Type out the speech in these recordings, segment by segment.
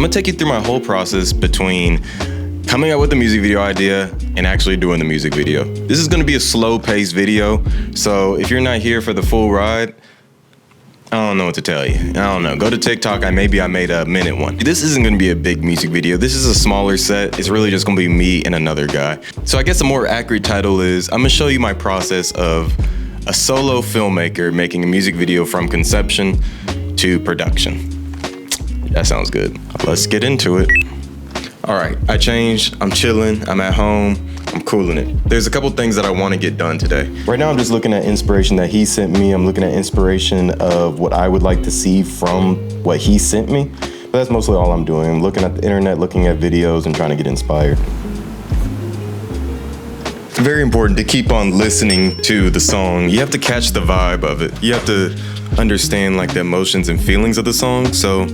gonna take you through my whole process between coming up with the music video idea and actually doing the music video. This is gonna be a slow-paced video, so if you're not here for the full ride, I don't know what to tell you. I don't know. Go to TikTok. Maybe I made a minute one. This isn't going to be a big music video. This is a smaller set. It's really just going to be me and another guy. So I guess a more accurate title is I'm going to show you my process of a solo filmmaker making a music video from conception to production. That sounds good. Let's get into it. All right. I changed. I'm chilling. I'm at home. I'm cooling it. There's a couple things that I want to get done today. Right now I'm just looking at inspiration that he sent me. I'm looking at inspiration of what I would like to see from what he sent me. But that's mostly all I'm doing. I'm looking at the internet, looking at videos and trying to get inspired. It's very important to keep on listening to the song. You have to catch the vibe of it. You have to understand like the emotions and feelings of the song. So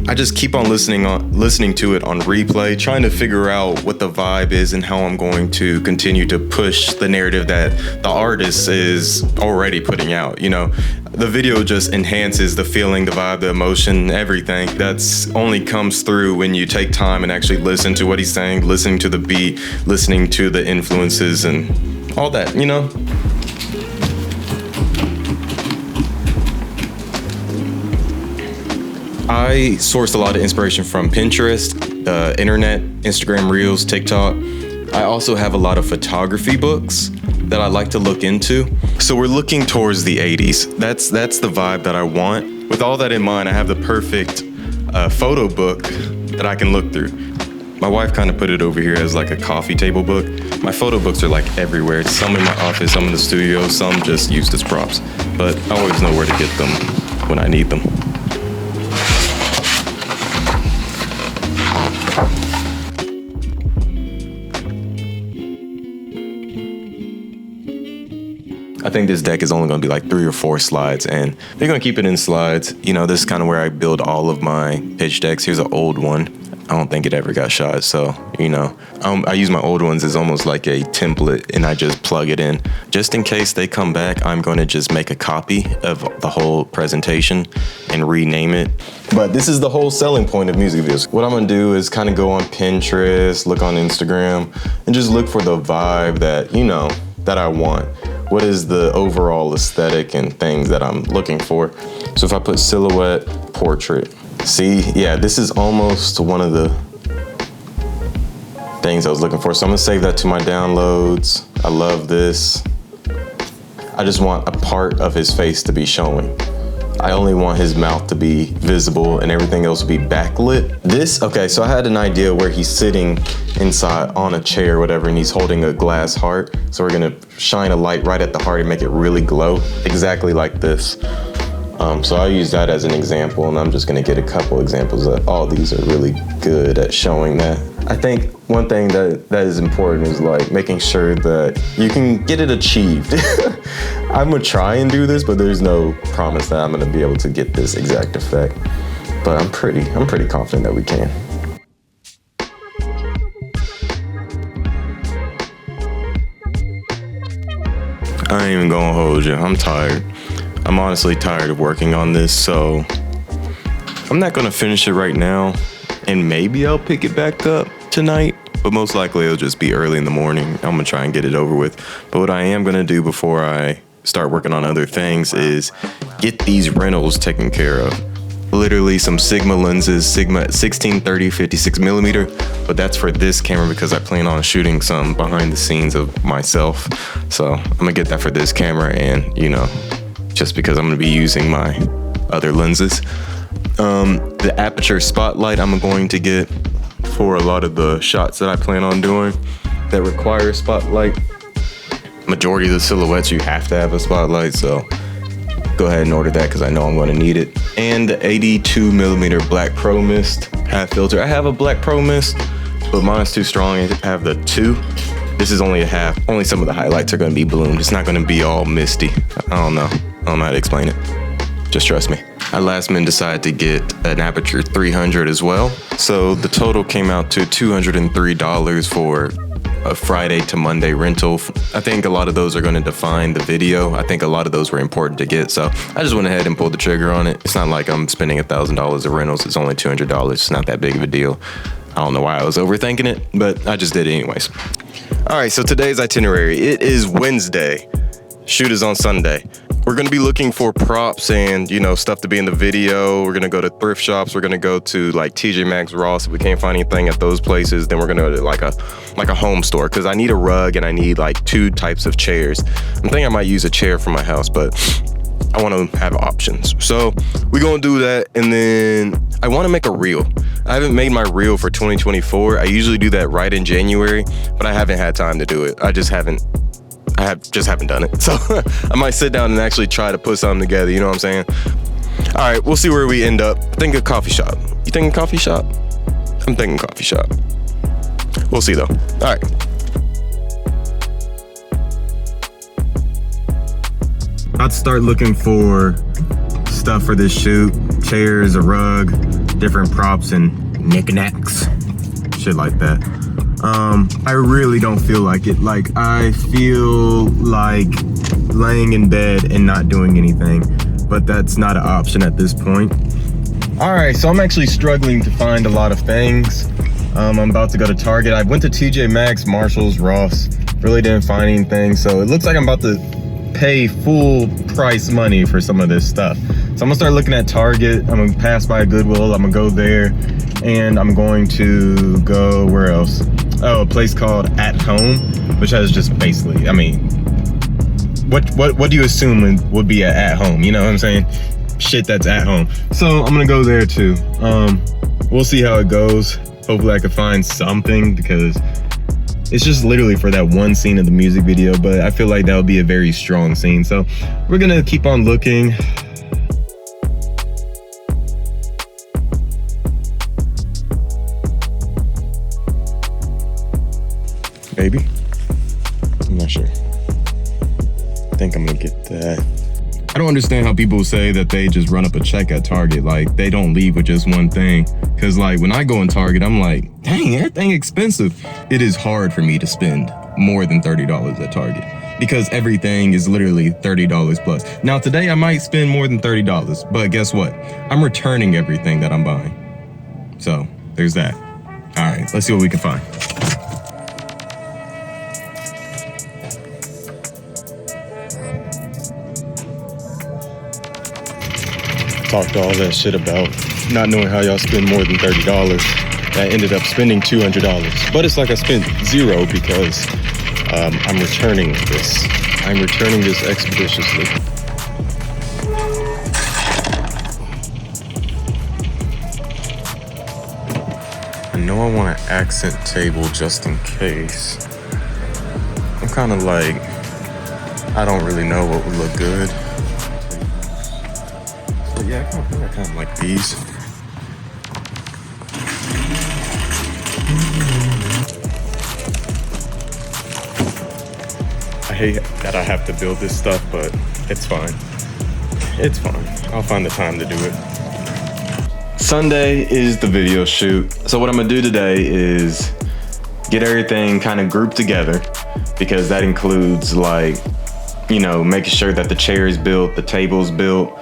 I just keep on listening to it on replay, trying to figure out what the vibe is and how I'm going to continue to push the narrative that the artist is already putting out. You know, the video just enhances the feeling, the vibe, the emotion, everything. That's only comes through when you take time and actually listen to what he's saying, listening to the beat, listening to the influences and all that, you know? I sourced a lot of inspiration from Pinterest, the internet, Instagram Reels, TikTok. I also have a lot of photography books that I like to look into. So we're looking towards the 80s. That's the vibe that I want. With all that in mind, I have the perfect photo book that I can look through. My wife kind of put it over here as like a coffee table book. My photo books are like everywhere. Some in my office, some in the studio, some just used as props. But I always know where to get them when I need them. I think this deck is only going to be like 3 or 4 slides, and they're going to keep it in slides. You know, this is kind of where I build all of my pitch decks. Here's an old one. I don't think it ever got shot, so, you know, I use my old ones as almost like a template, and I just plug it in. Just in case they come back, I'm going to just make a copy of the whole presentation and rename it. But this is the whole selling point of music videos. What I'm going to do is kind of go on Pinterest, look on Instagram, and just look for the vibe that, you know, that I want. What is the overall aesthetic and things that I'm looking for? So if I put silhouette, portrait, see, yeah, this is almost one of the things I was looking for. So I'm gonna save that to my downloads. I love this. I just want a part of his face to be showing. I only want his mouth to be visible and everything else to be backlit. Okay, so I had an idea where he's sitting inside on a chair or whatever, and he's holding a glass heart. So we're gonna shine a light right at the heart and make it really glow, exactly like this. So I'll use that as an example, and I'm just gonna get a couple examples that all these are really good at showing that. I think one thing that is important is like making sure that you can get it achieved. I'm gonna try and do this, but there's no promise that I'm gonna be able to get this exact effect. But I'm pretty confident that we can. I ain't even gonna hold you. I'm tired. I'm honestly tired of working on this, so I'm not gonna finish it right now, and maybe I'll pick it back up tonight, but most likely it'll just be early in the morning. I'm gonna try and get it over with. But what I am gonna do before I start working on other things is get these rentals taken care of. Literally some Sigma lenses, Sigma 1630 56 millimeter, but that's for this camera because I plan on shooting some behind the scenes of myself. So I'm gonna get that for this camera, and you know, just because I'm gonna be using my other lenses. The aperture spotlight I'm going to get for a lot of the shots that I plan on doing that require a spotlight. Majority of the silhouettes you have to have a spotlight, so go ahead and order that because I know I'm going to need it. And the 82 millimeter black pro mist half filter. I have a black pro mist, but mine's too strong. I have the 2. This is only a half. Only some of the highlights are going to be bloomed. It's not going to be all misty. I don't know how to explain it. Just trust me. I last minute decided to get an aperture 300 as well. So the total came out to $203 for a Friday to Monday rental. I think a lot of those are going to define the video. I think a lot of those were important to get, so I just went ahead and pulled the trigger on it. It's not like I'm spending $1,000 of rentals. It's only $200. It's not that big of a deal. I don't know why I was overthinking it, but I just did it anyways. All right, so today's itinerary. It is Wednesday. Shoot is on Sunday. We're gonna be looking for props and, you know, stuff to be in the video. We're gonna go to thrift shops. We're gonna go to like TJ Maxx, Ross. If we can't find anything at those places, then we're gonna go to like a home store, because I need a rug and I need like 2 types of chairs. I'm thinking I might use a chair for my house, but I wanna have options. So we're gonna do that, and then I wanna make a reel. I haven't made my reel for 2024. I usually do that right in January, but I haven't had time to do it. I just haven't done it. So I might sit down and actually try to put something together, you know what I'm saying? All right, we'll see where we end up. Think a coffee shop. You thinking coffee shop? I'm thinking coffee shop. We'll see though. All right. About to start looking for stuff for this shoot. Chairs, a rug, different props and knickknacks. Shit like that. I really don't feel like it. Like, I feel like laying in bed and not doing anything, but that's not an option at this point. All right, so I'm actually struggling to find a lot of things. I'm about to go to Target. I went to TJ Maxx, Marshalls, Ross, really didn't find anything. So it looks like I'm about to pay full price money for some of this stuff. So I'm gonna start looking at Target. I'm gonna pass by Goodwill. I'm gonna go there, and I'm going to go, where else? Oh, a place called At Home, which has just basically, I mean, what do you assume would be at home? You know what I'm saying? Shit that's at home. So I'm gonna go there too. We'll see how it goes. Hopefully I can find something, because it's just literally for that one scene of the music video, but I feel like that would be a very strong scene. So we're gonna keep on looking. Maybe. I'm not sure. I think I'm gonna get that. I don't understand how people say that they just run up a check at Target. Like, they don't leave with just one thing. Cause like, when I go in Target, I'm like, dang, everything expensive. It is hard for me to spend more than $30 at Target, because everything is literally $30 plus. Now today I might spend more than $30, but guess what? I'm returning everything that I'm buying. So there's that. All right, let's see what we can find. Talked all that shit about not knowing how y'all spend more than $30. I ended up spending $200, but it's like I spent zero, because I'm returning this. I'm returning this expeditiously. I know I want an accent table just in case. I'm kind of like, I don't really know what would look good. Yeah, I kind of like these. I hate that I have to build this stuff, but it's fine. It's fine. I'll find the time to do it. Sunday is the video shoot. So what I'm gonna do today is get everything kind of grouped together, because that includes, like, you know, making sure that the chair is built, the table's built,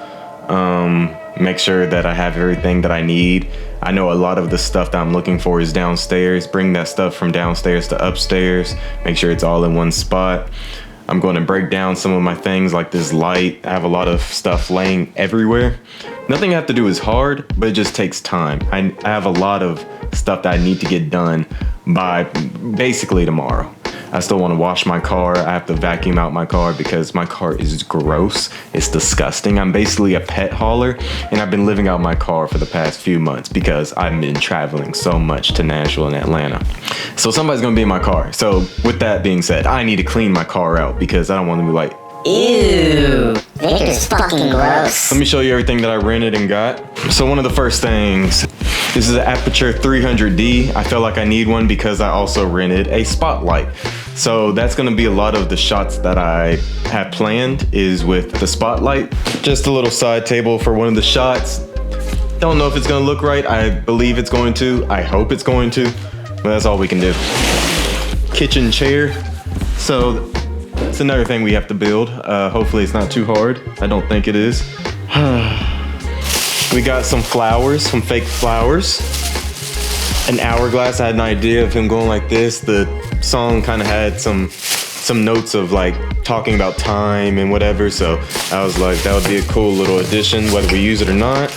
make sure that I have everything that I need. I know a lot of the stuff that I'm looking for is downstairs. Bring that stuff from downstairs to upstairs. Make sure it's all in one spot. I'm going to break down some of my things, like this light. I have a lot of stuff laying everywhere. Nothing I have to do is hard, but it just takes time. I have a lot of stuff that I need to get done by basically tomorrow. I still want to wash my car. I have to vacuum out my car because my car is gross. It's disgusting. I'm basically a pet hauler, and I've been living out my car for the past few months because I've been traveling so much to Nashville and Atlanta. So somebody's gonna be in my car. So with that being said, I need to clean my car out because I don't want to be like, ew, Victor's fucking gross. Let me show you everything that I rented and got. So one of the first things, this is an Aperture 300D. I felt like I need one because I also rented a spotlight. So that's gonna be a lot of the shots that I have planned is with the spotlight. Just a little side table for one of the shots. Don't know if it's gonna look right. I believe it's going to. I hope it's going to, but that's all we can do. kitchen chair. So it's another thing we have to build. Hopefully it's not too hard. I don't think it is. We got some flowers, some fake flowers. An hourglass. I had an idea of him going like this. The song kind of had some notes of like talking about time and whatever. So I was like, that would be a cool little addition, whether we use it or not.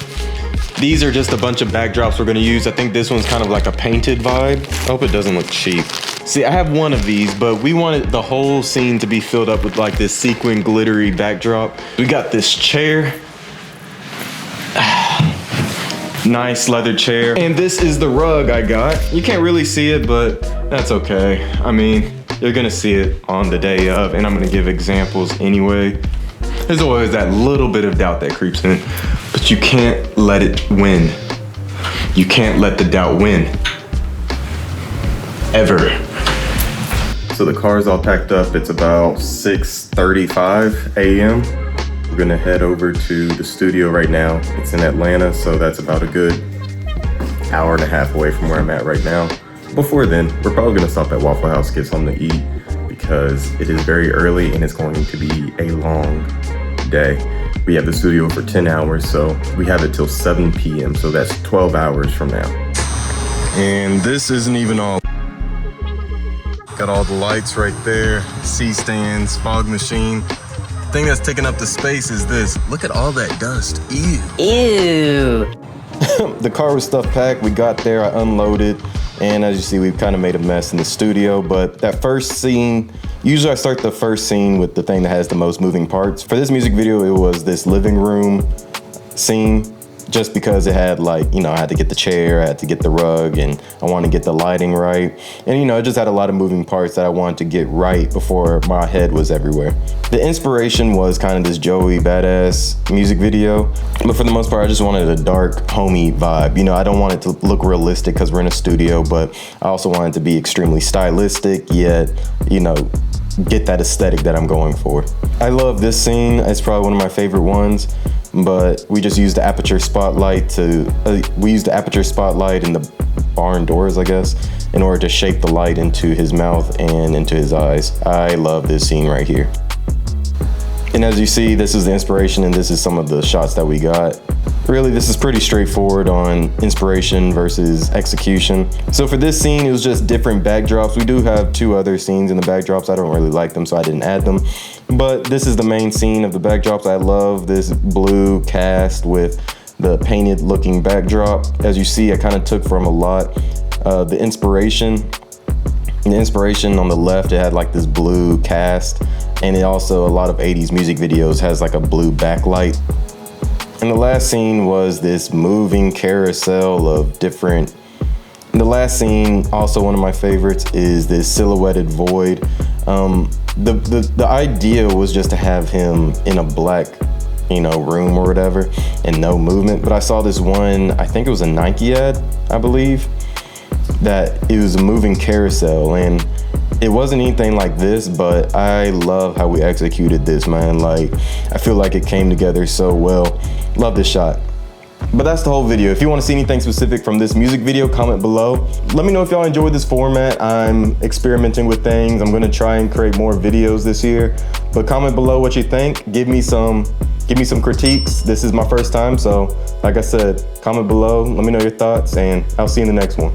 These are just a bunch of backdrops we're gonna use. I think this one's kind of like a painted vibe. I hope it doesn't look cheap. See, I have one of these, but we wanted the whole scene to be filled up with like this sequin glittery backdrop. We got this chair. Nice leather chair. And this is the rug I got. You can't really see it, but that's okay. I mean, you're gonna see it on the day of, and I'm gonna give examples anyway. There's always that little bit of doubt that creeps in, but you can't let it win. You can't let the doubt win. Ever. So the car's all packed up. It's about 6:35 a.m. We're gonna head over to the studio right now. It's in Atlanta, so that's about a good hour and a half away from where I'm at right now. Before then, we're probably gonna stop at Waffle House, get something to eat, because it is very early and it's going to be a long day. We have the studio for 10 hours, so we have it till 7 p.m. So that's 12 hours from now. And this isn't even all. Got all the lights right there, C-stands, fog machine. The thing that's taking up the space is this. Look at all that dust. Ew. Ew. The car was stuff packed. We got there, I unloaded, and as you see, we've kind of made a mess in the studio. But that first scene, usually I start the first scene with the thing that has the most moving parts. For this music video, it was this living room scene, just because it had like, I had to get the chair, I had to get the rug, and I wanted to get the lighting right. And it just had a lot of moving parts that I wanted to get right before my head was everywhere. The inspiration was kind of this Joey Badass music video, but for the most part, I just wanted a dark, homey vibe. I don't want it to look realistic because we're in a studio, but I also want it to be extremely stylistic, yet, get that aesthetic that I'm going for. I love this scene. It's probably one of my favorite ones, but we just used the aperture spotlight we used the aperture spotlight in the barn doors, I guess, in order to shape the light into his mouth and into his eyes. I love this scene right here. And as you see, this is the inspiration and this is some of the shots that we got. Really, this is pretty straightforward on inspiration versus execution. So for this scene, it was just different backdrops. We do have 2 other scenes in the backdrops. I don't really like them, so I didn't add them. But this is the main scene of the backdrops. I love this blue cast with the painted looking backdrop. As you see, I kind of took from a lot. The inspiration on the left, it had like this blue cast, and it also, a lot of 80s music videos has like a blue backlight. And the last scene was this moving carousel of different. And the last scene, also one of my favorites, is this silhouetted void. The idea was just to have him in a black, room or whatever, and no movement. But I saw this one, I think it was a Nike ad, I believe, that it was a moving carousel, and it wasn't anything like this, but I love how we executed this, man. Like, I feel like it came together so well. Love this shot. But that's the whole video. If you want to see anything specific from this music video, comment below. Let me know if y'all enjoyed this format. I'm experimenting with things. I'm gonna try and create more videos this year. But comment below what you think. Give me some critiques. This is my first time, so like I said, comment below. Let me know your thoughts, and I'll see you in the next one.